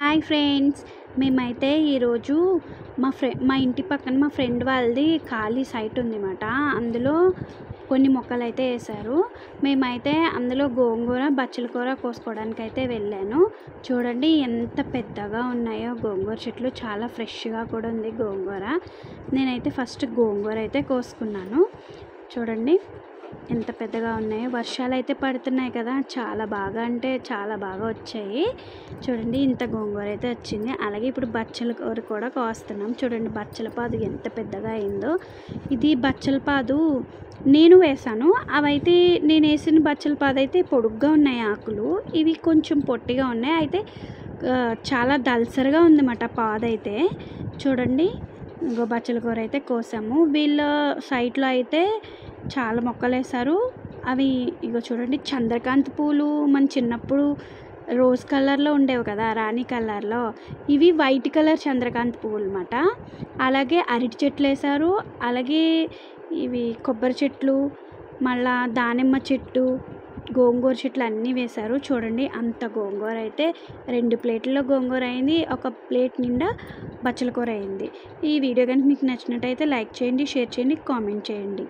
Hi friends, మేమైతే ఈరోజు మా ఇంటి పక్కన మా ఫ్రెండ్ వాళ్ళది ఖాళీ సైట్ ఉందన్నమాట. అందులో కొన్ని మొక్కలు అయితే వేశారు. మేమైతే అందులో గోంగూర, బచ్చల కూర కోసుకోవడానికి అయితే వెళ్ళాను. చూడండి ఎంత పెద్దగా ఉన్నాయో గోంగూర చెట్లు, చాలా ఫ్రెష్గా కూడా ఉంది గోంగూర. నేనైతే ఫస్ట్ గోంగూర అయితే కోసుకున్నాను. చూడండి ఎంత పెద్దగా ఉన్నాయో. వర్షాలు అయితే పడుతున్నాయి కదా, చాలా బాగా అంటే చాలా బాగా వచ్చాయి. చూడండి ఇంత గోంగూర అయితే వచ్చింది. అలాగే ఇప్పుడు బచ్చల కూర కూడా కోస్తున్నాం. చూడండి బచ్చల పాదు ఎంత పెద్దగా అయిందో. ఇది బచ్చల పాదు నేను వేసాను. అవైతే నేను వేసిన బచ్చల పాదు అయితే పొడుగ్గా ఉన్నాయి ఆకులు, ఇవి కొంచెం పొట్టిగా ఉన్నాయి. అయితే చాలా దల్సరిగా ఉందన్నమాట పాదు అయితే. చూడండి ఇంకో బచ్చల కూర అయితే కోసాము. వీళ్ళ సైట్లో అయితే చాలా మొక్కలు వేశారు. అవి ఇగో చూడండి, చంద్రకాంత్ పూలు మన చిన్నప్పుడు రోజ్ కలర్లో ఉండేవి కదా, రాణి కలర్లో, ఇవి వైట్ కలర్ చంద్రకాంత్ పువ్వులు అన్నమాట. అలాగే అరటి చెట్లు వేశారు. అలాగే ఇవి కొబ్బరి చెట్లు, మళ్ళా దానిమ్మ చెట్టు, గోంగూర చెట్లు అన్నీ వేశారు. చూడండి అంత గోంగూర అయితే 2 ప్లేట్లలో గోంగూర అయింది, 1 ప్లేట్ నిండా బచ్చల కూర అయింది. ఈ వీడియో కనుక మీకు నచ్చినట్టయితే లైక్ చేయండి, షేర్ చేయండి, కామెంట్ చేయండి.